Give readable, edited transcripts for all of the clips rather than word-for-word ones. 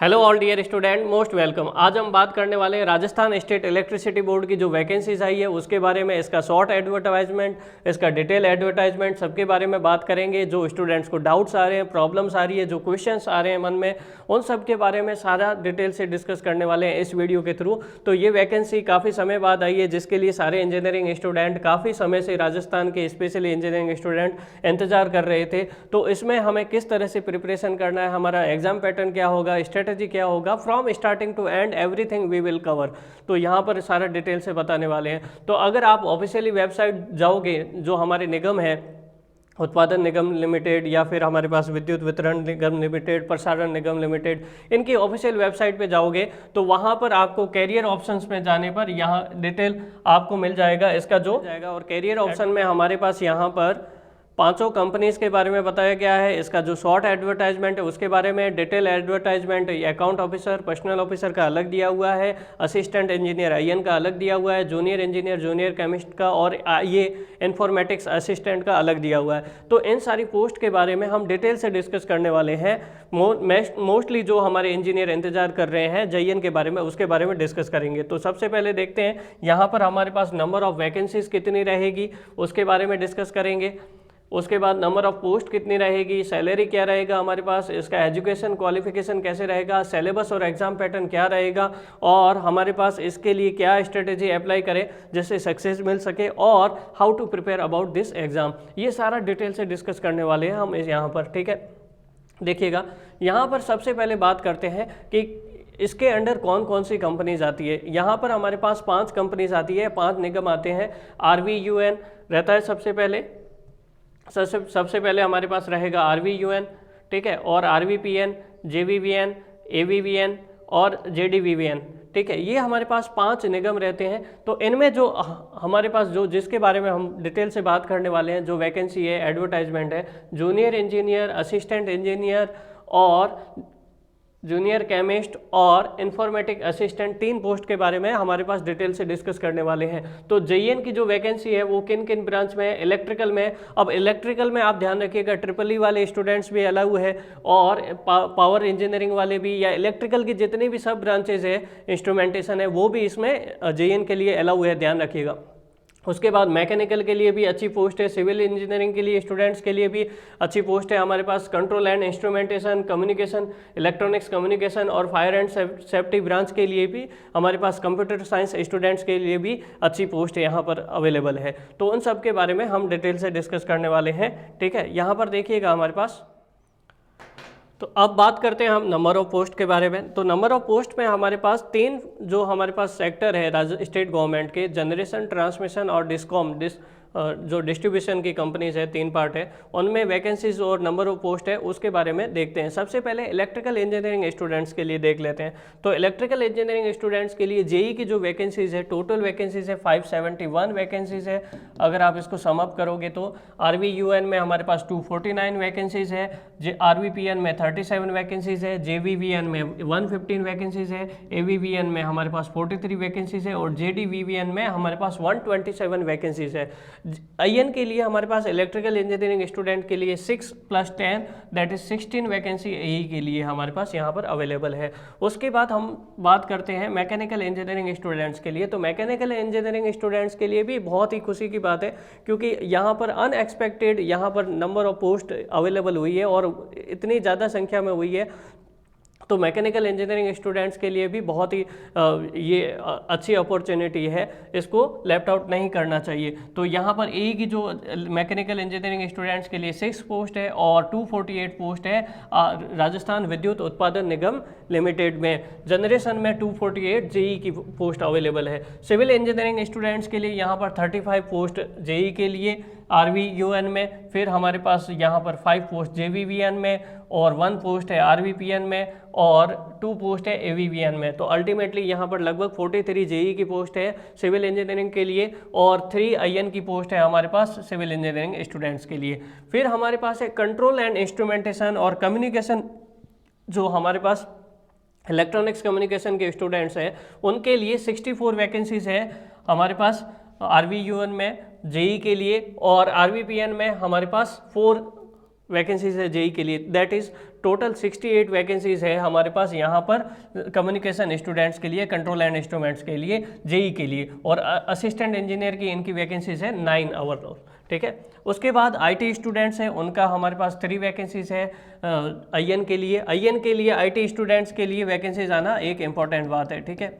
Hello all dear student, most welcome. आज हम बात करने वाले हैं राजस्थान स्टेट इलेक्ट्रिसिटी बोर्ड की जो वैकेंसीज आई है उसके बारे में, इसका शॉर्ट एडवर्टाइजमेंट, इसका डिटेल एडवर्टाइजमेंट, सबके बारे में बात करेंगे। जो स्टूडेंट्स को डाउट्स आ रहे हैं, प्रॉब्लम्स आ रही है, जो क्वेश्चंस आ रहे हैं मन में, उन सब के बारे में सारा डिटेल से डिस्कस करने वाले हैं इस वीडियो के थ्रू। तो ये वैकेंसी काफ़ी समय बाद आई है, जिसके लिए सारे इंजीनियरिंग स्टूडेंट काफ़ी समय से, राजस्थान के स्पेशली इंजीनियरिंग स्टूडेंट इंतजार कर रहे थे। तो इसमें हमें किस तरह से प्रिपरेशन करना है, हमारा एग्जाम पैटर्न क्या होगा, स्ट्रेटजी क्या होगा, from starting to end everything we will cover. तो यहाँ पर सारा डिटेल से बताने वाले हैं। तो अगर आप ऑफिशियली वेबसाइट जाओगे, जो हमारे निगम है, उत्पादन निगम लिमिटेड या फिर हमारे पास विद्युत वितरण निगम लिमिटेड, प्रसारण निगम लिमिटेड, इनकी ऑफिशियल वेबसाइट पे जाओगे तो वहाँ पर आपको कैरियर ऑप्शंस में जाने पर यहाँ डिटेल आपको मिल जाएगा इसका जो जाएगा। और कैरियर ऑप्शन में हमारे पास यहाँ पर पांचों कंपनीज के बारे में बताया गया है। इसका जो शॉर्ट एडवर्टाइजमेंट है उसके बारे में, detail advertisement account officer, personal officer का अलग दिया हुआ है, असिस्टेंट इंजीनियर IN का अलग दिया हुआ है, जूनियर इंजीनियर, जूनियर केमिस्ट का, और ये इन्फॉर्मेटिक्स असिस्टेंट का अलग दिया हुआ है। तो इन सारी पोस्ट के बारे में हम डिटेल से डिस्कस करने वाले हैं। मोस्टली जो हमारे इंजीनियर इंतजार कर रहे हैं JN के बारे में, उसके बारे में डिस्कस करेंगे। तो सबसे पहले देखते हैं यहाँ पर हमारे पास नंबर ऑफ वैकेंसीज कितनी रहेगी, उसके बारे में डिस्कस करेंगे। उसके बाद नंबर ऑफ पोस्ट कितनी रहेगी, सैलरी क्या रहेगा हमारे पास, इसका एजुकेशन क्वालिफिकेशन कैसे रहेगा, सिलेबस और एग्जाम पैटर्न क्या रहेगा, और हमारे पास इसके लिए क्या स्ट्रेटेजी अप्लाई करें जिससे सक्सेस मिल सके, और how to prepare about this exam. ये सारा डिटेल से डिस्कस करने वाले हैं हम यहाँ पर, ठीक है। देखिएगा, यहाँ पर सबसे पहले बात करते हैं कि इसके अंडर कौन कौन सी कंपनीज आती है। यहाँ पर हमारे पास 5 कंपनीज आती है, 5 निगम आते हैं। RVUN रहता है सबसे पहले हमारे पास रहेगा RVUN, ठीक है, और RVPN, JVVN, AVVN और JDVVN, ठीक है। ये हमारे पास 5 निगम रहते हैं। तो इनमें जो हमारे पास जो जिसके बारे में हम डिटेल से बात करने वाले हैं, जो वैकेंसी है, एडवर्टाइजमेंट है, जूनियर इंजीनियर, असिस्टेंट इंजीनियर और जूनियर केमिस्ट और इन्फॉर्मेटिक असिस्टेंट, 3 पोस्ट के बारे में हमारे पास डिटेल से डिस्कस करने वाले हैं। तो JN की जो वैकेंसी है वो किन किन ब्रांच में है, इलेक्ट्रिकल में। अब इलेक्ट्रिकल में आप ध्यान रखिएगा, EEE वाले स्टूडेंट्स भी अलाउ है, और पावर इंजीनियरिंग वाले भी, या इलेक्ट्रिकल की जितनी भी सब ब्रांचेज है, इंस्ट्रूमेंटेशन है, वो भी इसमें JN के लिए अलाउ है, ध्यान रखिएगा। उसके बाद मैकेनिकल के लिए भी अच्छी पोस्ट है, सिविल इंजीनियरिंग के लिए स्टूडेंट्स के लिए भी अच्छी पोस्ट है हमारे पास। Control and instrumentation, communication, electronics communication और फायर एंड सेफ्टी ब्रांच के लिए भी हमारे पास, कंप्यूटर साइंस स्टूडेंट्स के लिए भी अच्छी पोस्ट यहाँ पर अवेलेबल है। तो उन सब के बारे में हम डिटेल से डिस्कस करने वाले हैं, ठीक है। यहाँ पर देखिएगा हमारे पास, तो अब बात करते हैं हम नंबर ऑफ पोस्ट के बारे में। तो नंबर ऑफ पोस्ट में हमारे पास 3 जो हमारे पास सेक्टर है स्टेट गवर्नमेंट के, जनरेशन, ट्रांसमिशन और डिस्कॉम, जो डिस्ट्रीब्यूशन की कंपनीज है, 3 पार्ट है, उनमें वैकेंसीज और नंबर ऑफ पोस्ट है, उसके बारे में देखते हैं। सबसे पहले इलेक्ट्रिकल इंजीनियरिंग स्टूडेंट्स के लिए देख लेते हैं। तो इलेक्ट्रिकल इंजीनियरिंग स्टूडेंट्स के लिए JEE की जो वैकेंसीज है, टोटल वैकेंसीज है 571 वैकेंसीज है। अगर आप इसको सम अप करोगे तो RVUN में हमारे पास 249 वैकेंसीज है, RVPN में 37 वैकेंसीज है, JVVN में 115 वैकेंसीज है, AVVN में हमारे पास 43 वैकेंसीज है, और JDVVN में हमारे पास 127 वैकेंसीज है। IN के लिए हमारे पास इलेक्ट्रिकल इंजीनियरिंग स्टूडेंट के लिए 6 + 10 दैट इज 16 वैकेंसी AE के लिए हमारे पास यहाँ पर अवेलेबल है। उसके बाद हम बात करते हैं मैकेनिकल इंजीनियरिंग स्टूडेंट्स के लिए। तो मैकेनिकल इंजीनियरिंग स्टूडेंट्स के लिए भी बहुत ही खुशी की बात है, क्योंकि यहाँ पर अनएक्सपेक्टेड यहाँ पर नंबर ऑफ पोस्ट अवेलेबल हुई है, और इतनी ज़्यादा संख्या में हुई है। तो मैकेनिकल इंजीनियरिंग स्टूडेंट्स के लिए भी बहुत ही ये अच्छी अपॉर्चुनिटी है, इसको लेफ्ट आउट नहीं करना चाहिए। तो यहाँ पर AE की जो मैकेनिकल इंजीनियरिंग स्टूडेंट्स के लिए 6 पोस्ट है और 248 पोस्ट है राजस्थान विद्युत उत्पादन निगम लिमिटेड में। जनरेशन में 248 JEE की पोस्ट अवेलेबल है। सिविल इंजीनियरिंग स्टूडेंट्स के लिए यहाँ पर 35 पोस्ट JEE के लिए RVUN में, फिर हमारे पास यहाँ पर 5 पोस्ट JVVN में, और 1 पोस्ट है RVPN में, और 2 पोस्ट है AVVN में। तो अल्टीमेटली यहाँ पर लगभग 43 JEE की पोस्ट है सिविल इंजीनियरिंग के लिए, और 3 IN की पोस्ट है हमारे पास सिविल इंजीनियरिंग स्टूडेंट्स के लिए। फिर हमारे पास है कंट्रोल एंड इंस्ट्रूमेंटेशन और कम्युनिकेशन, जो हमारे पास इलेक्ट्रॉनिक्स कम्युनिकेशन के स्टूडेंट्स हैं, उनके लिए 64 वैकेंसीज है हमारे पास RVUN में JEE के लिए, और RVPN में हमारे पास 4 वैकेंसीज है जेई के लिए, दैट इज़ टोटल 68 वैकेंसीज है हमारे पास यहाँ पर कम्युनिकेशन स्टूडेंट्स के लिए, कंट्रोल एंड इंस्ट्रूमेंट्स के लिए, जेई के लिए, और असिस्टेंट इंजीनियर की इनकी वैकेंसीज है 9 ओवरऑल, ठीक है। उसके बाद आईटी स्टूडेंट्स हैं, उनका हमारे पास 3 वैकेंसीज है आईएन के लिए। आईएन के लिए आईटी स्टूडेंट्स के लिए वैकेंसीज आना एक इंपॉर्टेंट बात है, ठीक है।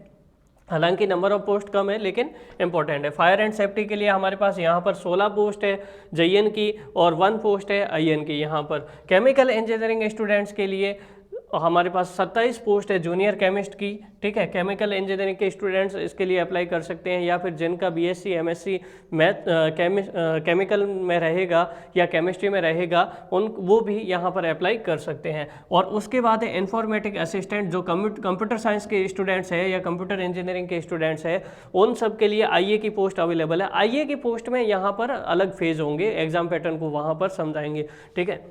हालांकि नंबर ऑफ पोस्ट कम है लेकिन इंपॉर्टेंट है। फायर एंड सेफ्टी के लिए हमारे पास यहाँ पर 16 पोस्ट है जेईएन की और 1 पोस्ट है आईएन की। यहाँ पर केमिकल इंजीनियरिंग स्टूडेंट्स के लिए हमारे पास 27 पोस्ट है जूनियर केमिस्ट की, ठीक है। केमिकल इंजीनियरिंग के स्टूडेंट्स इसके लिए अप्लाई कर सकते हैं, या फिर जिनका बीएससी एमएससी मैथ केमिकल में रहेगा या केमिस्ट्री में रहेगा वो भी यहाँ पर अप्लाई कर सकते हैं। और उसके बाद है इंफॉर्मेटिक असिस्टेंट, जो कंप्यूटर साइंस के स्टूडेंट्स है या कंप्यूटर इंजीनियरिंग के स्टूडेंट्स है, उन सब के लिए आईए की पोस्ट अवेलेबल है। आईए की पोस्ट में यहाँ पर अलग फेज होंगे, एग्जाम पैटर्न को वहाँ पर समझाएंगे, ठीक है।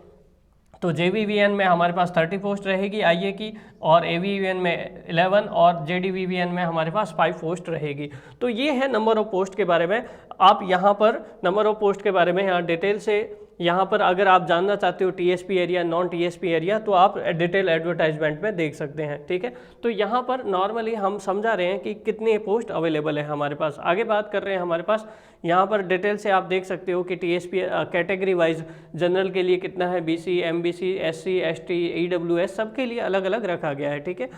तो जेवीवीएन में हमारे पास 30 पोस्ट रहेगी आईए की, और एवीवीएन में 11, और जेडीवीवीएन में हमारे पास 5 पोस्ट रहेगी। तो ये है नंबर ऑफ पोस्ट के बारे में। आप यहाँ पर नंबर ऑफ पोस्ट के बारे में यहाँ डिटेल से, यहाँ पर अगर आप जानना चाहते हो TSP area, non TSP area, तो आप डिटेल एडवर्टाइजमेंट में देख सकते हैं, ठीक है। तो यहाँ पर नॉर्मली हम समझा रहे हैं कि कितने पोस्ट अवेलेबल है हमारे पास। आगे बात कर रहे हैं हमारे पास, यहाँ पर डिटेल से आप देख सकते हो कि टीएसपी कैटेगरी वाइज जनरल के लिए कितना है, BC, MBC, SC, ST, EWS, सबके लिए अलग अलग रखा गया है, ठीक है।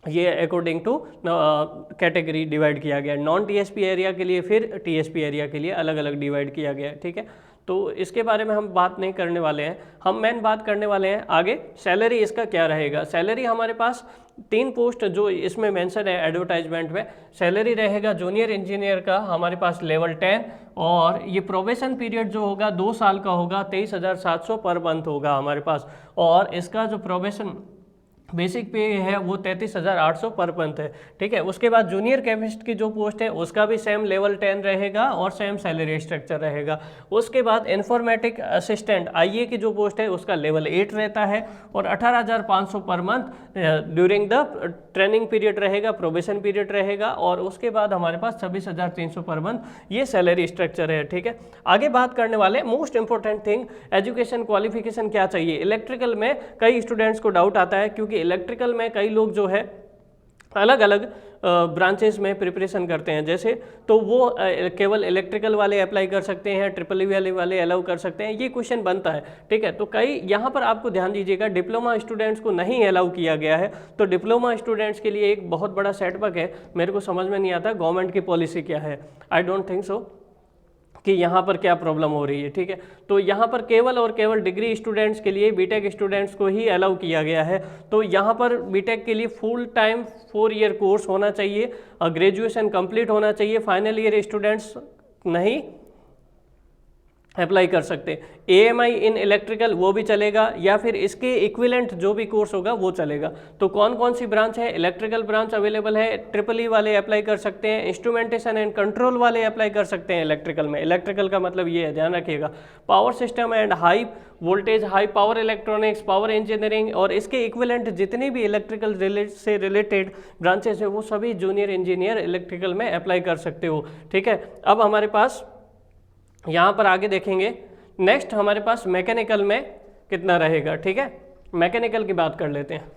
ये अकॉर्डिंग टू कैटेगरी डिवाइड किया गया है। नॉन टीएसपी एरिया के लिए फिर टीएसपी एरिया के लिए अलग अलग डिवाइड किया गया है, ठीक है। तो इसके बारे में हम बात नहीं करने वाले हैं, हम मेन बात करने वाले हैं आगे सैलरी इसका क्या रहेगा। सैलरी हमारे पास 3 पोस्ट जो इसमें मेंशन है एडवर्टाइजमेंट में, सैलरी रहेगा जूनियर इंजीनियर का हमारे पास लेवल 10, और ये प्रोबेशन पीरियड जो होगा 2 साल का होगा, 23,700 पर मंथ होगा हमारे पास। और इसका जो प्रोबेशन बेसिक पे है वो 33,800 पर मंथ है, ठीक है। उसके बाद जूनियर केमिस्ट की जो पोस्ट है उसका भी सेम लेवल 10 रहेगा और सेम सैलरी स्ट्रक्चर रहेगा। उसके बाद इंफॉर्मेटिक असिस्टेंट आईए की जो पोस्ट है उसका लेवल 8 रहता है, और 18,500 per month during the training period रहेगा, प्रोबेशन पीरियड रहेगा। और उसके बाद हमारे पास 26,300 पर मंथ ये सैलरी स्ट्रक्चर है, ठीक है। आगे बात करने वाले most important thing, education qualification क्या चाहिए। इलेक्ट्रिकल में कई स्टूडेंट्स को डाउट आता है, क्योंकि इलेक्ट्रिकल में कई लोग जो है अलग अलग ब्रांचेस में प्रिपरेशन करते हैं, जैसे तो वो केवल इलेक्ट्रिकल वाले अप्लाई कर सकते हैं, ट्रिपल ई वाले अलाउ कर सकते हैं, ये क्वेश्चन बनता है, ठीक है। तो कई यहाँ पर आपको ध्यान दीजिएगा, डिप्लोमा स्टूडेंट्स को नहीं अलाउ किया गया है। तो डिप्लोमा स्टूडेंट्स के लिए एक बहुत बड़ा सेटबैक है, मेरे को समझ में नहीं आता गवर्नमेंट की पॉलिसी क्या है। आई डोंट थिंक सो कि यहाँ पर क्या प्रॉब्लम हो रही है, ठीक है। तो यहाँ पर केवल और केवल डिग्री स्टूडेंट्स के लिए, बीटेक स्टूडेंट्स को ही अलाउ किया गया है। तो यहाँ पर बीटेक के लिए फुल टाइम 4 ईयर कोर्स होना चाहिए, ग्रेजुएशन कंप्लीट होना चाहिए। फाइनल ईयर स्टूडेंट्स नहीं अप्लाई कर सकते। AMI इन इलेक्ट्रिकल वो भी चलेगा, या फिर इसके इक्विवेलेंट जो भी कोर्स होगा वो चलेगा। तो कौन कौन सी ब्रांच है, इलेक्ट्रिकल ब्रांच अवेलेबल है, ट्रिपल ई वाले अप्लाई कर सकते हैं, इंस्ट्रूमेंटेशन एंड कंट्रोल वाले अप्लाई कर सकते हैं इलेक्ट्रिकल में। इलेक्ट्रिकल का मतलब ये है, ध्यान रखिएगा, power system and high voltage, high power electronics, power engineering और इसके इक्विवेलेंट जितनी भी इलेक्ट्रिकल से रिलेटेड ब्रांचेस है वो सभी जूनियर इंजीनियर इलेक्ट्रिकल में अप्लाई कर सकते हो, ठीक है। अब हमारे पास यहाँ पर आगे देखेंगे, नेक्स्ट हमारे पास मैकेनिकल में कितना रहेगा, ठीक है। मैकेनिकल की बात कर लेते हैं।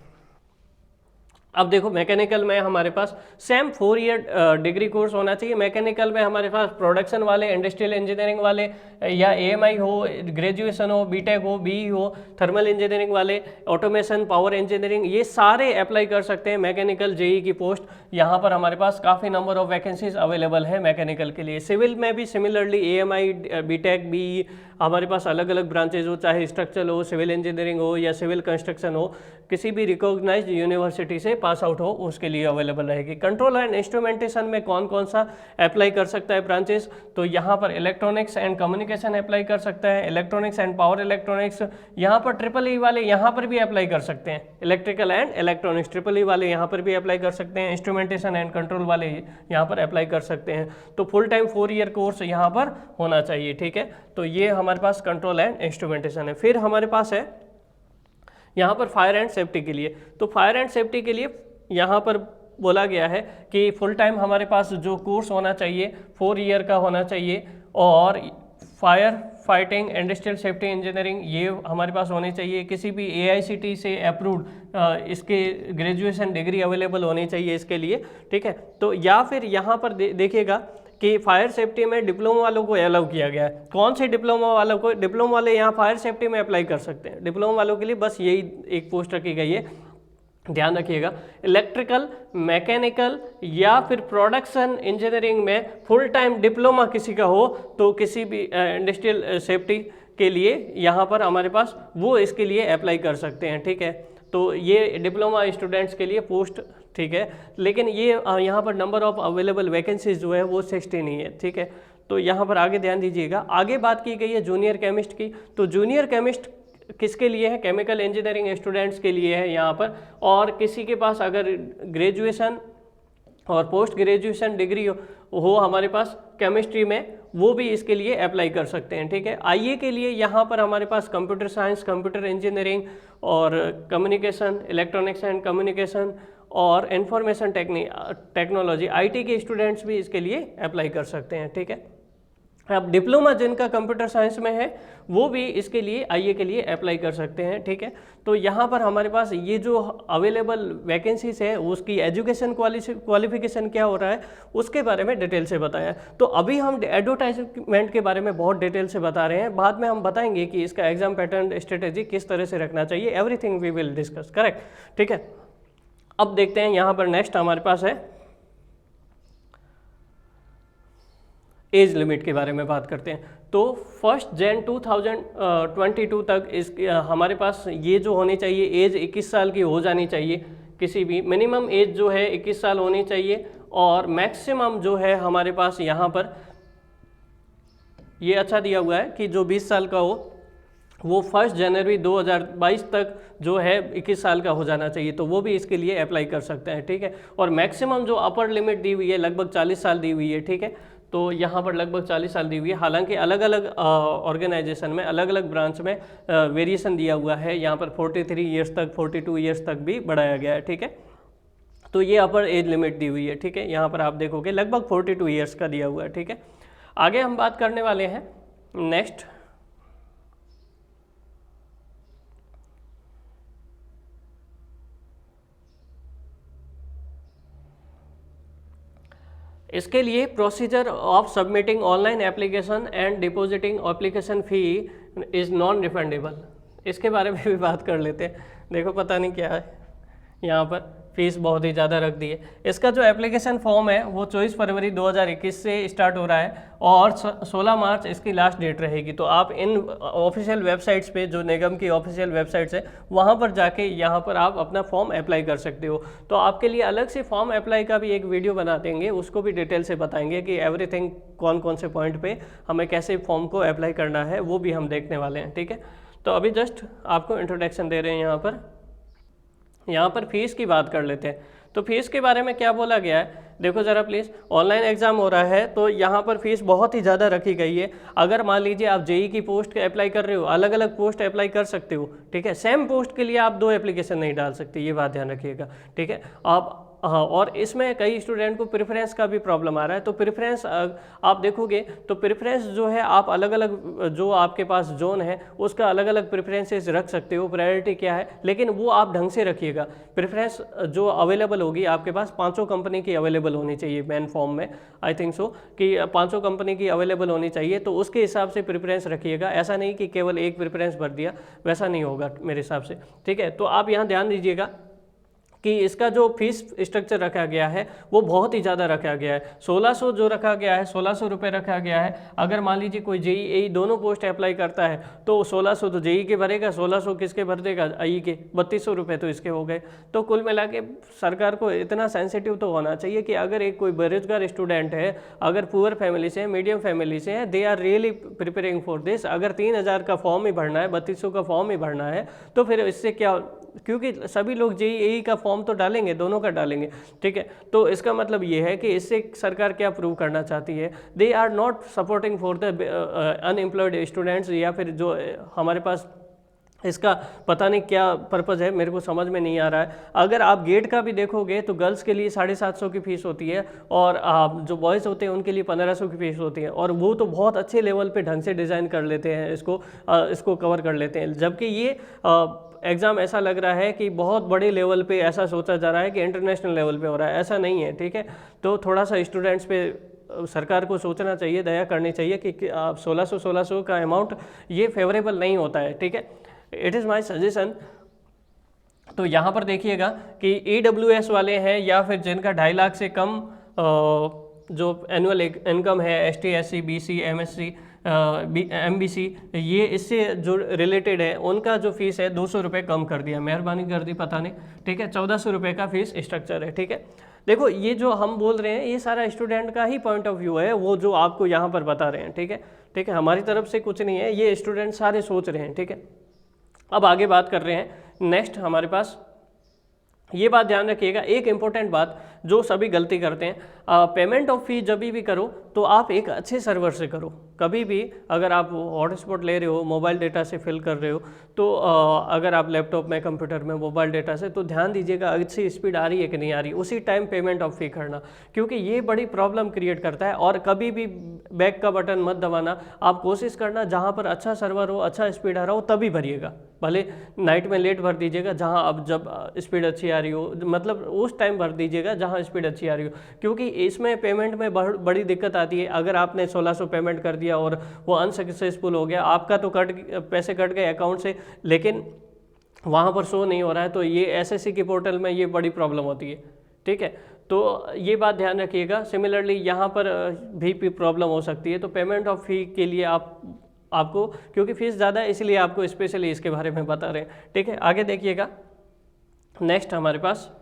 अब देखो मैकेनिकल में हमारे पास सेम 4 ईयर डिग्री कोर्स होना चाहिए। मैकेनिकल में हमारे पास प्रोडक्शन वाले, इंडस्ट्रियल इंजीनियरिंग वाले, या AMI हो, ग्रेजुएशन हो, बीटेक हो, BE हो, थर्मल इंजीनियरिंग वाले, ऑटोमेशन, पावर इंजीनियरिंग, ये सारे अप्लाई कर सकते हैं मैकेनिकल जेई की पोस्ट। यहाँ पर हमारे पास काफ़ी नंबर ऑफ वैकेंसीज अवेलेबल है मैकेनिकल के लिए। सिविल में भी सिमिलरली AMI, बीटेक, BE, हमारे पास अलग अलग ब्रांचेज हो, चाहे स्ट्रक्चरल हो, सिविल इंजीनियरिंग हो या सिविल कंस्ट्रक्शन हो, किसी भी रिकॉग्नाइज्ड यूनिवर्सिटी से पास आउट हो उसके लिए अवेलेबल रहेगी। कंट्रोल एंड इंस्ट्रूमेंटेशन में कौन कौन सा अप्लाई कर सकता है ब्रांचेस, तो यहाँ पर इलेक्ट्रॉनिक्स एंड कम्युनिकेशन अप्लाई कर सकता है, इलेक्ट्रॉनिक्स एंड पावर इलेक्ट्रॉनिक्स, यहाँ पर ट्रिपल ई वाले यहाँ पर भी अप्लाई कर सकते हैं, electrical and electronics triple E वाले यहाँ पर भी अप्लाई कर सकते हैं, इंस्ट्रूमेंटेशन एंड कंट्रोल वाले यहाँ पर अप्लाई कर सकते हैं। तो फुल टाइम 4 ईयर कोर्स यहाँ पर होना चाहिए, ठीक है। तो ये हमारे पास कंट्रोल एंड इंस्ट्रूमेंटेशन है। फिर हमारे पास है यहाँ पर फायर एंड सेफ्टी के लिए। तो फायर एंड सेफ्टी के लिए यहाँ पर बोला गया है कि फुल टाइम हमारे पास जो कोर्स होना चाहिए 4 ईयर का होना चाहिए, और fire fighting, industrial safety engineering, ये हमारे पास होनी चाहिए। किसी भी AICTE से अप्रूव्ड इसके ग्रेजुएशन डिग्री अवेलेबल होनी चाहिए इसके लिए, ठीक है। तो या फिर यहाँ पर देखिएगा कि फायर सेफ्टी में डिप्लोमा वालों को अलाउ किया गया है। कौन से डिप्लोमा वालों को? डिप्लोमा वाले यहाँ फायर सेफ्टी में अप्लाई कर सकते हैं। डिप्लोमा वालों के लिए बस यही एक पोस्ट रखी गई है, ध्यान रखिएगा। इलेक्ट्रिकल, मैकेनिकल या फिर प्रोडक्शन इंजीनियरिंग में फुल टाइम डिप्लोमा किसी का हो तो किसी भी इंडस्ट्रियल सेफ्टी के लिए यहाँ पर हमारे पास वो इसके लिए अप्लाई कर सकते हैं, ठीक है। तो ये डिप्लोमा स्टूडेंट्स के लिए पोस्ट, ठीक है। लेकिन ये यहाँ पर नंबर ऑफ अवेलेबल वैकेंसीज जो है वो 16 ही है, ठीक है। तो यहाँ पर आगे ध्यान दीजिएगा। आगे बात की गई है जूनियर केमिस्ट की। तो जूनियर केमिस्ट किसके लिए है? केमिकल इंजीनियरिंग स्टूडेंट्स के लिए है यहाँ पर। और किसी के पास अगर ग्रेजुएशन और पोस्ट ग्रेजुएशन डिग्री हो हमारे पास केमिस्ट्री में, वो भी इसके लिए अप्लाई कर सकते हैं, ठीक है। आईए के लिए यहाँ पर हमारे पास कंप्यूटर साइंस, कंप्यूटर इंजीनियरिंग और कम्युनिकेशन, इलेक्ट्रॉनिक्स एंड कम्युनिकेशन और इंफॉर्मेशन टेक्नोलॉजी, IT के स्टूडेंट्स भी इसके लिए अप्लाई कर सकते हैं, ठीक है। अब डिप्लोमा जिनका कंप्यूटर साइंस में है वो भी इसके लिए आईए के लिए अप्लाई कर सकते हैं, ठीक है। तो यहाँ पर हमारे पास ये जो अवेलेबल वैकेंसीज है उसकी एजुकेशन क्वालिफिकेशन क्या हो रहा है उसके बारे में डिटेल से बताया। तो अभी हम एडवर्टाइजमेंट के बारे में बहुत डिटेल से बता रहे हैं, बाद में हम बताएंगे कि इसका एग्जाम पैटर्न स्ट्रेटेजी किस तरह से रखना चाहिए। Everything we will discuss, correct, ठीक है। अब देखते हैं यहाँ पर नेक्स्ट हमारे पास है एज लिमिट के बारे में बात करते हैं। तो 1 जनवरी 2022 तक इस हमारे पास ये जो होनी चाहिए एज 21 साल की हो जानी चाहिए। किसी भी मिनिमम एज जो है 21 साल होनी चाहिए और मैक्सिमम जो है हमारे पास यहाँ पर ये अच्छा दिया हुआ है कि जो 20 साल का हो वो 1 जनवरी 2022 तक जो है 21 साल का हो जाना चाहिए। तो वो भी इसके लिए अप्लाई कर सकते हैं, ठीक है। और मैक्सिमम जो अपर लिमिट दी हुई है लगभग 40 साल दी हुई है, ठीक है। तो यहाँ पर लगभग 40 साल दी हुई है। हालांकि अलग अलग ऑर्गेनाइजेशन में, अलग अलग ब्रांच में वेरिएशन दिया हुआ है। यहाँ पर 43 ईयर्स तक, 42 ईयर्स तक भी बढ़ाया गया है, ठीक है। तो ये अपर एज लिमिट दी हुई है, ठीक है। यहाँ पर आप देखोगे लगभग 42 ईयर्स का दिया हुआ है, ठीक है। आगे हम बात करने वाले हैं नेक्स्ट इसके लिए procedure of submitting online application and depositing application fee is non refundable. इसके बारे में भी बात कर लेते हैं। देखो पता नहीं क्या है, यहाँ पर फीस बहुत ही ज़्यादा रख दी है। इसका जो एप्लीकेशन फॉर्म है वो 24 फरवरी 2021 से स्टार्ट हो रहा है और 16 मार्च इसकी लास्ट डेट रहेगी। तो आप इन ऑफिशियल वेबसाइट्स पे, जो निगम की ऑफिशियल वेबसाइट्स है, वहाँ पर जाके यहाँ पर आप अपना फॉर्म अप्लाई कर सकते हो। तो आपके लिए अलग से फॉर्म अप्लाई का भी एक वीडियो बना देंगे, उसको भी डिटेल से बताएंगे कि एवरीथिंग कौन कौन से पॉइंट पे हमें कैसे फॉर्म को अप्लाई करना है, वो भी हम देखने वाले हैं, ठीक है। तो अभी जस्ट आपको इंट्रोडक्शन दे रहे हैं। यहाँ पर फीस की बात कर लेते हैं। तो फीस के बारे में क्या बोला गया है, देखो ज़रा प्लीज़। ऑनलाइन एग्जाम हो रहा है तो यहाँ पर फीस बहुत ही ज़्यादा रखी गई है। अगर मान लीजिए आप जेई की पोस्ट अप्लाई कर रहे हो, अलग अलग पोस्ट अप्लाई कर सकते हो, ठीक है। सेम पोस्ट के लिए आप 2 एप्लीकेशन नहीं डाल सकते, ये बात ध्यान रखिएगा, ठीक है। आप हाँ, और इसमें कई स्टूडेंट को प्रेफरेंस का भी प्रॉब्लम आ रहा है। तो प्रेफरेंस आप देखोगे तो प्रेफरेंस जो है आप अलग अलग, जो आपके पास जोन है उसका अलग अलग प्रेफरेंसेस रख सकते हो, प्रायोरिटी क्या है, लेकिन वो आप ढंग से रखिएगा। प्रेफरेंस जो अवेलेबल होगी आपके पास 5 कंपनी की अवेलेबल होनी चाहिए मेन फॉर्म में, आई थिंक सो कि 5 कंपनी की अवेलेबल होनी चाहिए। तो उसके हिसाब से प्रेफरेंस रखिएगा, ऐसा नहीं कि केवल एक प्रेफरेंस भर दिया, वैसा नहीं होगा मेरे हिसाब से, ठीक है। तो आप यहाँ ध्यान दीजिएगा कि इसका जो फीस स्ट्रक्चर रखा गया है वो बहुत ही ज़्यादा रखा गया है। 1600 जो रखा गया है, 1600 रुपये रखा गया है। अगर मान लीजिए कोई जेई दोनों पोस्ट अप्लाई करता है तो 1600 तो जेई के भरेगा, 1600 किसके भर देगा, आई के, 3200 रुपये तो इसके हो गए। तो कुल मिला के सरकार को इतना सेंसिटिव तो होना चाहिए कि अगर एक कोई बेरोजगार स्टूडेंट है, अगर पुअर फैमिली से है, मीडियम फैमिली से है, they are really preparing for this. अगर 3000 का फॉर्म ही भरना है, 3200 का फॉर्म ही भरना है, तो फिर इससे क्या, क्योंकि सभी लोग जेईई का फॉर्म तो डालेंगे, दोनों का डालेंगे, ठीक है। तो इसका मतलब ये है कि इससे सरकार क्या प्रूव करना चाहती है, they are not supporting for the unemployed students, या फिर जो हमारे पास इसका पता नहीं क्या पर्पज़ है, मेरे को समझ में नहीं आ रहा है। अगर आप गेट का भी देखोगे तो गर्ल्स के लिए 750 की फ़ीस होती है और जो बॉयज़ होते हैं उनके लिए 1500 की फ़ीस होती है, और वो तो बहुत अच्छे लेवल पे ढंग से डिज़ाइन कर लेते हैं, इसको कवर कर लेते हैं। जबकि ये एग्ज़ाम ऐसा लग रहा है कि बहुत बड़े लेवल पे ऐसा सोचा जा रहा है कि इंटरनेशनल लेवल पे हो रहा है, ऐसा नहीं है, ठीक है। तो थोड़ा सा स्टूडेंट्स पे सरकार को सोचना चाहिए, दया करनी चाहिए कि आप 1600 का अमाउंट ये फेवरेबल नहीं होता है, ठीक है। It is my suggestion. तो यहाँ पर देखिएगा कि EWS वाले हैं या फिर जिनका 2.5 लाख से कम जो एनुअल इनकम है, ST SC BC MSC MBC, ये इससे जो रिलेटेड है उनका जो फीस है 200 रुपये कम कर दिया, मेहरबानी कर दी, पता नहीं, ठीक है। 1400 रुपये का फीस स्ट्रक्चर है, ठीक है। देखो ये जो हम बोल रहे हैं ये सारा स्टूडेंट का ही पॉइंट ऑफ व्यू है, वो जो आपको यहाँ पर बता रहे हैं, ठीक है, ठीक है। हमारी तरफ से कुछ नहीं है, ये स्टूडेंट सारे सोच रहे हैं, ठीक है। अब आगे बात कर रहे हैं। नेक्स्ट हमारे पास ये बात ध्यान रखिएगा, एक इम्पोर्टेंट बात जो सभी गलती करते हैं, पेमेंट ऑफ फी जब भी करो तो आप एक अच्छे सर्वर से करो। कभी भी अगर आप हॉटस्पॉट ले रहे हो, मोबाइल डेटा से फिल कर रहे हो, तो अगर आप लैपटॉप में, कंप्यूटर में, मोबाइल डेटा से, तो ध्यान दीजिएगा अच्छी स्पीड आ रही है कि नहीं आ रही, उसी टाइम पेमेंट ऑफ फी करना, क्योंकि ये बड़ी प्रॉब्लम क्रिएट करता है। और कभी भी बैक का बटन मत दबाना, आप कोशिश करना जहाँ पर अच्छा सर्वर हो, अच्छा स्पीड आ रहा हो तभी भरिएगा, भले नाइट में लेट भर दीजिएगा, जहाँ अब जब स्पीड अच्छी आ रही हो, मतलब उस टाइम भर दीजिएगा जहाँ स्पीड अच्छी आ रही हो, क्योंकि इसमें पेमेंट में बड़ी दिक्कत आती है। अगर आपने 1600 पेमेंट कर दिया और वो अनसक्सेसफुल हो गया, आपका तो पैसे कट गए अकाउंट से, लेकिन वहाँ पर शो नहीं हो रहा है, तो ये SSC के पोर्टल में ये बड़ी प्रॉब्लम होती है, ठीक है। तो ये बात ध्यान रखिएगा। सिमिलरली यहाँ पर भी प्रॉब्लम हो सकती है। तो पेमेंट ऑफ फी के लिए आपको, क्योंकि फीस ज़्यादा है इसलिए आपको स्पेशली इसके बारे में बता रहे हैं, ठीक है। आगे देखिएगा, नेक्स्ट हमारे पास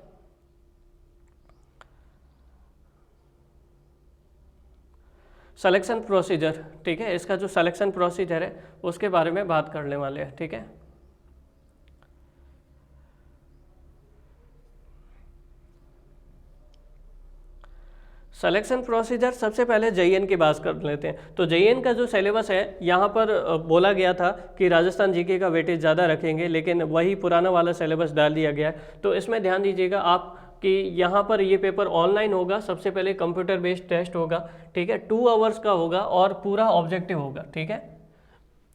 सिलेक्शन प्रोसीजर, ठीक है। इसका जो सिलेक्शन प्रोसीजर है उसके बारे में बात करने वाले हैं, ठीक है। सिलेक्शन प्रोसीजर, सबसे पहले JN की बात कर लेते हैं। तो JN का जो सिलेबस है, यहाँ पर बोला गया था कि राजस्थान GK का वेटेज ज़्यादा रखेंगे, लेकिन वही पुराना वाला सिलेबस डाल दिया गया है। तो इसमें ध्यान दीजिएगा आप कि यहाँ पर ये पेपर ऑनलाइन होगा। सबसे पहले कंप्यूटर बेस्ड टेस्ट होगा, ठीक है, 2 आवर्स का होगा और पूरा ऑब्जेक्टिव होगा, ठीक है।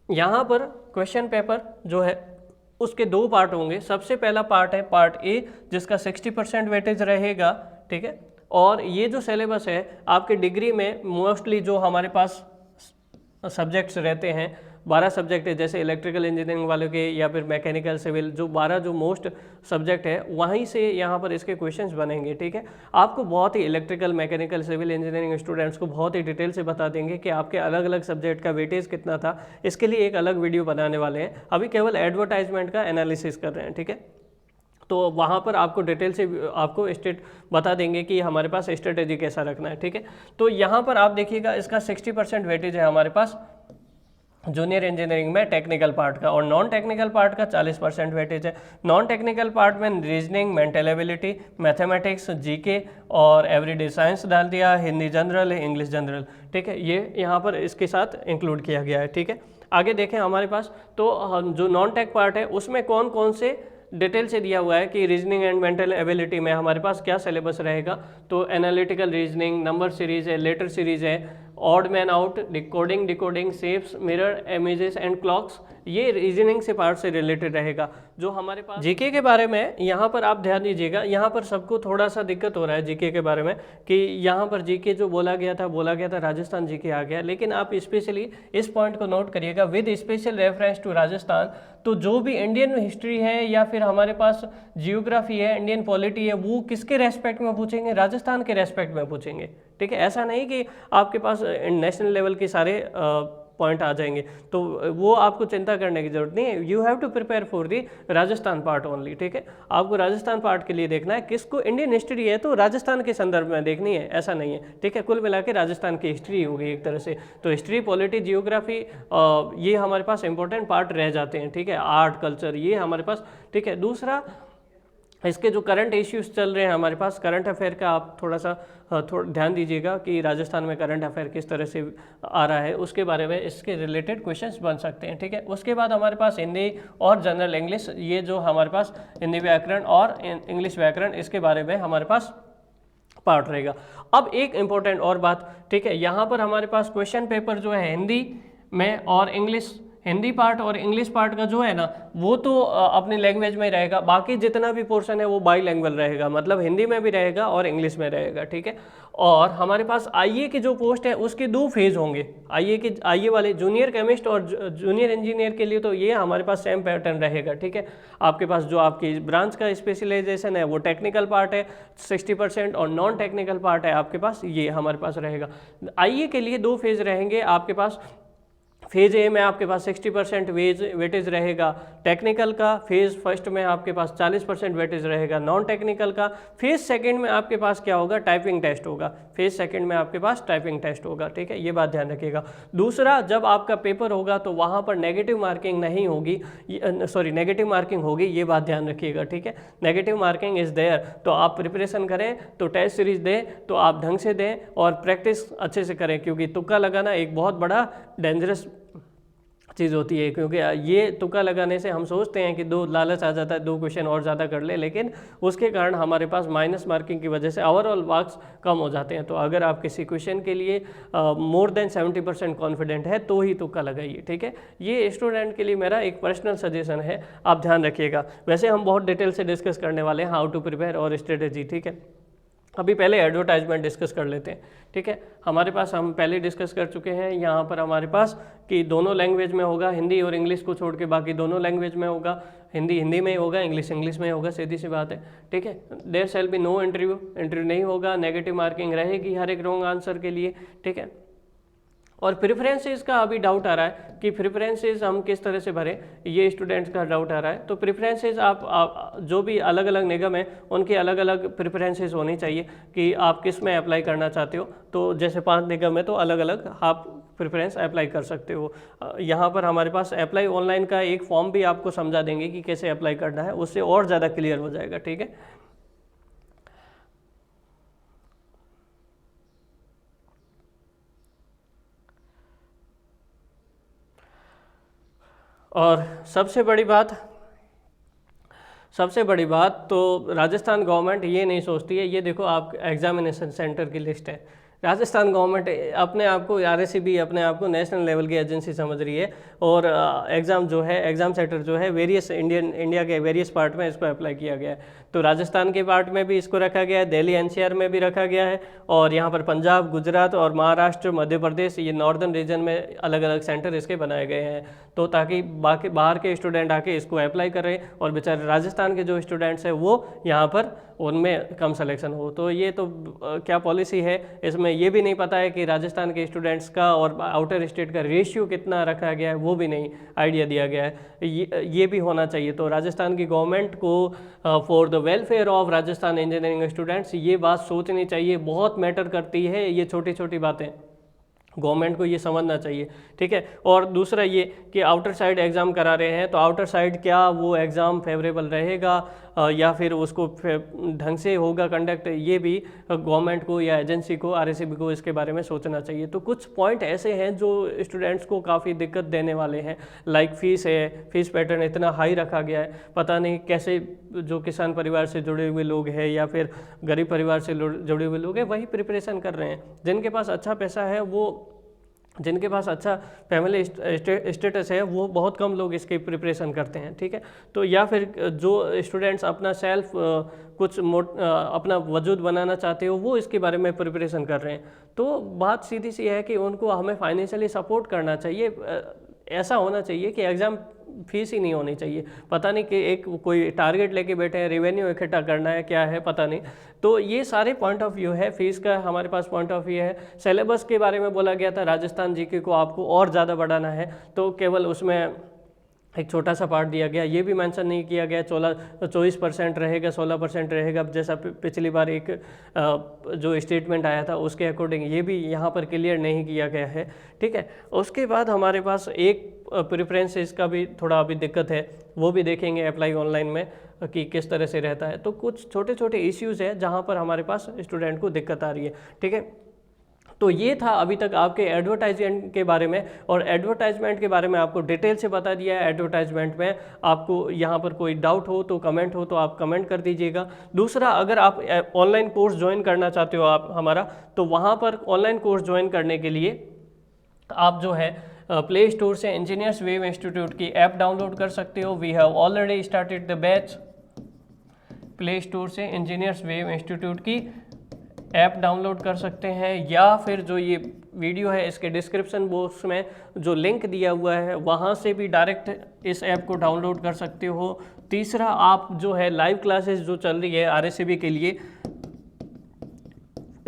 यहाँ पर क्वेश्चन पेपर जो है उसके 2 पार्ट होंगे। सबसे पहला पार्ट है पार्ट A, जिसका 60% वेटेज रहेगा, ठीक है। और ये जो सिलेबस है आपके डिग्री में मोस्टली जो हमारे पास सब्जेक्ट्स रहते हैं, 12 सब्जेक्ट है, जैसे इलेक्ट्रिकल इंजीनियरिंग वालों के या फिर मैकेनिकल सिविल, जो 12 जो मोस्ट सब्जेक्ट है वहीं से यहाँ पर इसके क्वेश्चंस बनेंगे, ठीक है। आपको बहुत ही electrical, mechanical, civil engineering students को बहुत ही डिटेल से बता देंगे कि आपके अलग अलग सब्जेक्ट का वेटेज कितना था। इसके लिए एक अलग वीडियो बनाने वाले हैं, अभी केवल एडवर्टाइजमेंट का एनालिसिस कर रहे हैं, ठीक है। तो वहाँ पर आपको डिटेल से आपको बता देंगे कि हमारे पास स्ट्रेटेजी कैसा रखना है, ठीक है। तो यहाँ पर आप देखिएगा इसका 60% वेटेज है हमारे पास जूनियर इंजीनियरिंग में टेक्निकल पार्ट का, और नॉन टेक्निकल पार्ट का 40% वेटेज है। नॉन टेक्निकल पार्ट में reasoning, mental ability, mathematics, GK और एवरीडे साइंस डाल दिया, हिंदी जनरल, इंग्लिश जनरल, ठीक है। ये यहाँ पर इसके साथ इंक्लूड किया गया है, ठीक है। आगे देखें हमारे पास, तो जो नॉन टेक पार्ट है उसमें कौन कौन से डिटेल से दिया हुआ है कि रीजनिंग एंड मेंटल एबिलिटी में हमारे पास क्या सिलेबस रहेगा। तो एनालिटिकल रीजनिंग, नंबर सीरीज है, लेटर सीरीज है, odd man out, decoding, shapes, mirror, images and clocks, ये रीजनिंग से पार्ट से रिलेटेड रहेगा। जो हमारे पास GK के बारे में, यहाँ पर आप ध्यान दीजिएगा, यहाँ पर सबको थोड़ा सा दिक्कत हो रहा है GK के बारे में कि यहाँ पर GK जो बोला गया था राजस्थान GK आ गया, लेकिन आप स्पेशली इस पॉइंट को नोट करिएगा, with special reference to Rajasthan. तो जो भी इंडियन हिस्ट्री है या फिर हमारे पास जियोग्राफी है, इंडियन पॉलिटी है, वो किसके रेस्पेक्ट में पूछेंगे? राजस्थान के रेस्पेक्ट में पूछेंगे, ठीक है। ऐसा नहीं कि आपके पास नेशनल लेवल के सारे पॉइंट आ जाएंगे, तो वो आपको चिंता करने की जरूरत नहीं है। You have to prepare for the Rajasthan part only, ठीक है। आपको राजस्थान पार्ट के लिए देखना है, किसको इंडियन हिस्ट्री है तो राजस्थान के संदर्भ में देखनी है, ऐसा नहीं है, ठीक है। कुल मिला के राजस्थान की हिस्ट्री होगी एक तरह से। तो हिस्ट्री, पॉलिटी, जियोग्राफी, ये हमारे पास इंपॉर्टेंट पार्ट रह जाते हैं, ठीक है। आर्ट, कल्चर, ये हमारे पास, ठीक है। दूसरा इसके जो करंट इश्यूज चल रहे हैं हमारे पास, करंट अफेयर का आप थोड़ा सा ध्यान दीजिएगा कि राजस्थान में करंट अफेयर किस तरह से आ रहा है, उसके बारे में इसके रिलेटेड क्वेश्चंस बन सकते हैं, ठीक है। उसके बाद हमारे पास हिंदी और जनरल इंग्लिश, ये जो हमारे पास हिंदी व्याकरण और इंग्लिश व्याकरण, इसके बारे में हमारे पास पार्ट रहेगा। अब एक इम्पोर्टेंट और बात, ठीक है, यहाँ पर हमारे पास क्वेश्चन पेपर जो है हिंदी में और इंग्लिश, हिंदी पार्ट और इंग्लिश पार्ट का जो है ना, वो तो अपनी लैंग्वेज में रहेगा, बाकी जितना भी पोर्शन है वो बाईलैंग्वेज रहेगा, मतलब हिंदी में भी रहेगा और इंग्लिश में रहेगा, ठीक है। और हमारे पास आईए की जो पोस्ट है उसके 2 फेज होंगे। आईए वाले जूनियर केमिस्ट और जूनियर इंजीनियर के लिए तो ये हमारे पास सेम पैटर्न रहेगा, ठीक है। आपके पास जो आपकी ब्रांच का स्पेशलाइजेशन है वो टेक्निकल पार्ट है 60% और नॉन टेक्निकल पार्ट है आपके पास, ये हमारे पास रहेगा। आईए के लिए 2 फेज रहेंगे आपके पास। फेज ए में आपके पास 60% वेटेज रहेगा टेक्निकल का, फेज फर्स्ट में आपके पास 40% वेटेज रहेगा नॉन टेक्निकल का, फेज सेकंड में आपके पास क्या होगा, टाइपिंग टेस्ट होगा, फेज सेकंड में आपके पास टाइपिंग टेस्ट होगा, ठीक है, ये बात ध्यान रखिएगा। दूसरा, जब आपका पेपर होगा तो वहाँ पर नेगेटिव मार्किंग नहीं होगी, सॉरी नेगेटिव मार्किंग होगी, ये बात ध्यान रखिएगा, ठीक है। नेगेटिव मार्किंग इज़ देयर, तो आप प्रिपरेशन करें तो टेस्ट सीरीज दें तो आप ढंग से दें और प्रैक्टिस अच्छे से करें, क्योंकि तुक्का लगाना एक बहुत बड़ा डेंजरस चीज़ होती है। क्योंकि ये तुक्का लगाने से हम सोचते हैं कि 2 लालच आ जाता है, 2 क्वेश्चन और ज़्यादा कर ले, लेकिन उसके कारण हमारे पास माइनस मार्किंग की वजह से ओवरऑल मार्क्स कम हो जाते हैं। तो अगर आप किसी क्वेश्चन के लिए मोर देन 70% कॉन्फिडेंट है तो ही तुक्का लगाइए, ठीक है। ये स्टूडेंट के लिए मेरा एक पर्सनल सजेशन है, आप ध्यान रखिएगा। वैसे हम बहुत डिटेल से डिस्कस करने वाले हैं हाउ टू प्रिपेयर और स्ट्रेटेजी, ठीक है। अभी पहले एडवर्टाइजमेंट डिस्कस कर लेते हैं, ठीक है। हमारे पास हम पहले डिस्कस कर चुके हैं, यहाँ पर हमारे पास कि दोनों लैंग्वेज में होगा, हिंदी और इंग्लिश को छोड़ के बाकी दोनों लैंग्वेज में होगा, हिंदी हिंदी में ही होगा, इंग्लिश इंग्लिश में होगा, सीधी सी बात है, ठीक है। There shall be no interview, interview नहीं होगा, नेगेटिव मार्किंग रहेगी हर एक रॉन्ग आंसर के लिए, ठीक है। और प्रेफरेंसेस का अभी डाउट आ रहा है कि प्रेफरेंसेस हम किस तरह से भरें, ये स्टूडेंट्स का डाउट आ रहा है। तो प्रेफरेंसेस आप जो भी अलग अलग निगम है उनके अलग अलग प्रेफरेंसेस होनी चाहिए कि आप किस में अप्लाई करना चाहते हो। तो जैसे 5 निगम है तो अलग अलग आप प्रेफरेंस अप्लाई कर सकते हो। यहाँ पर हमारे पास अप्लाई ऑनलाइन का एक फॉर्म भी आपको समझा देंगे कि कैसे अप्लाई करना है, उससे और ज़्यादा क्लियर हो जाएगा, ठीक है। और सबसे बड़ी बात तो राजस्थान गवर्नमेंट ये नहीं सोचती है, ये देखो आप एग्जामिनेशन सेंटर की लिस्ट है, राजस्थान गवर्नमेंट अपने आप को RSCB अपने आप को नेशनल लेवल की एजेंसी समझ रही है और एग्ज़ाम जो है, एग्ज़ाम सेंटर जो है वेरियस इंडिया के वेरियस पार्ट में इसको अप्लाई किया गया है। तो राजस्थान के पार्ट में भी इसको रखा गया है, दिल्ली NCR में भी रखा गया है, और यहाँ पर पंजाब, गुजरात और महाराष्ट्र, मध्य प्रदेश, ये नॉर्दर्न रीजन में अलग अलग सेंटर इसके बनाए गए हैं। तो ताकि बाकी बाहर के स्टूडेंट आके इसको अप्लाई करें और बेचारे राजस्थान के जो स्टूडेंट्स हैं वो यहाँ पर उनमें कम सिलेक्शन हो। तो ये तो क्या पॉलिसी है, इसमें ये भी नहीं पता है कि राजस्थान के स्टूडेंट्स का और आउटर स्टेट का रेशियो कितना रखा गया है, वो भी नहीं आइडिया दिया गया है। ये भी होना चाहिए। तो राजस्थान की गवर्नमेंट को for the welfare of Rajasthan engineering students ये बात सोचनी चाहिए, बहुत मैटर करती है ये छोटी छोटी बातें, गवर्नमेंट को ये समझना चाहिए, ठीक है। और दूसरा ये कि आउटर साइड एग्ज़ाम करा रहे हैं तो आउटर साइड क्या वो एग्ज़ाम फेवरेबल रहेगा या फिर उसको ढंग से होगा कंडक्ट, ये भी गवर्नमेंट को या एजेंसी को RSCB को इसके बारे में सोचना चाहिए। तो कुछ पॉइंट ऐसे हैं जो स्टूडेंट्स को काफ़ी दिक्कत देने वाले हैं, लाइक फीस है, फीस पैटर्न इतना हाई रखा गया है, पता नहीं कैसे जो किसान परिवार से जुड़े हुए लोग हैं या फिर गरीब परिवार से जुड़े हुए लोग हैं वही प्रिपरेशन कर रहे हैं। जिनके पास अच्छा पैसा है, वो जिनके पास अच्छा फैमिली स्टेटस है, वो बहुत कम लोग इसकी प्रिपरेशन करते हैं, ठीक है। तो या फिर जो स्टूडेंट्स अपना सेल्फ अपना वजूद बनाना चाहते हो वो इसके बारे में प्रिपरेशन कर रहे हैं। तो बात सीधी सी है कि उनको हमें फाइनेंशियली सपोर्ट करना चाहिए। ऐसा होना चाहिए कि एग्ज़ाम फीस ही नहीं होनी चाहिए, पता नहीं कि एक कोई टारगेट लेके बैठे हैं, रेवेन्यू इकट्ठा करना है, क्या है पता नहीं। तो ये सारे पॉइंट ऑफ व्यू है, फीस का हमारे पास पॉइंट ऑफ व्यू है। सिलेबस के बारे में बोला गया था राजस्थान GK को आपको और ज़्यादा बढ़ाना है, तो केवल उसमें एक छोटा सा पार्ट दिया गया, ये भी मेंशन नहीं किया गया 24% रहेगा, 16% रहेगा, जैसा पिछली बार एक जो स्टेटमेंट आया था उसके अकॉर्डिंग, ये भी यहाँ पर क्लियर नहीं किया गया है, ठीक है। उसके बाद हमारे पास एक प्रेफरेंसेस का भी थोड़ा अभी दिक्कत है, वो भी देखेंगे अप्लाई ऑनलाइन में कि किस तरह से रहता है। तो कुछ छोटे छोटे इश्यूज़ हैं जहाँ पर हमारे पास स्टूडेंट को दिक्कत आ रही है, ठीक है। तो ये था अभी तक आपके एडवर्टाइजमेंट के बारे में, और एडवर्टाइजमेंट के बारे में आपको डिटेल से बता दिया है। एडवर्टाइजमेंट में आपको यहाँ पर कोई डाउट हो तो कमेंट हो तो आप कमेंट कर दीजिएगा। दूसरा, अगर आप ऑनलाइन कोर्स ज्वाइन करना चाहते हो आप हमारा, तो वहाँ पर ऑनलाइन कोर्स ज्वाइन करने के लिए आप जो है प्ले स्टोर से इंजीनियर्स वेव इंस्टीट्यूट की ऐप डाउनलोड कर सकते हो। We have already started the batch. Play Store से इंजीनियर्स वेव इंस्टीट्यूट की ऐप डाउनलोड कर सकते हैं, या फिर जो ये वीडियो है इसके डिस्क्रिप्शन बॉक्स में जो लिंक दिया हुआ है वहाँ से भी डायरेक्ट इस ऐप को डाउनलोड कर सकते हो। तीसरा, आप जो है लाइव क्लासेस जो चल रही है RSCB के लिए,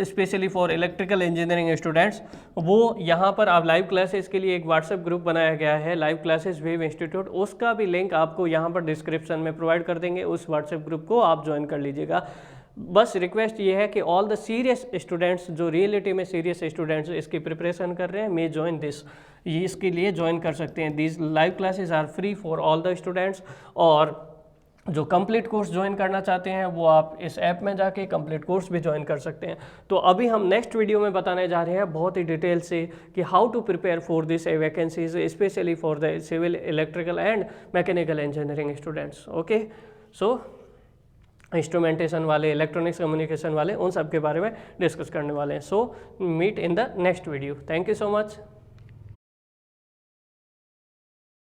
specially for electrical engineering students, वो यहाँ पर आप लाइव क्लासेस के लिए एक व्हाट्सएप ग्रुप बनाया गया है, लाइव क्लासेस वेव इंस्टीट्यूट। उसका भी लिंक आपको यहाँ पर डिस्क्रिप्शन में प्रोवाइड कर देंगे, उस व्हाट्सएप ग्रुप को आप ज्वाइन कर लीजिएगा। बस रिक्वेस्ट ये है कि ऑल द सीरियस स्टूडेंट्स, जो रियलिटी में सीरियस स्टूडेंट्स इसकी प्रिपरेशन कर रहे हैं, मे ज्वाइन दिस, ये इसके लिए ज्वाइन कर सकते हैं। These live classes are free for all the students. और जो कंप्लीट कोर्स ज्वाइन करना चाहते हैं वो आप इस ऐप में जाके कंप्लीट कोर्स भी ज्वाइन कर सकते हैं। तो अभी हम नेक्स्ट वीडियो में बताने जा रहे हैं बहुत ही डिटेल से कि how to prepare for this vacancies, specially for the civil, electrical and mechanical engineering students. Okay, so instrumentation वाले, इलेक्ट्रॉनिक्स कम्युनिकेशन वाले, उन सब के बारे में डिस्कस करने वाले हैं। So meet in the next video. Thank you so much.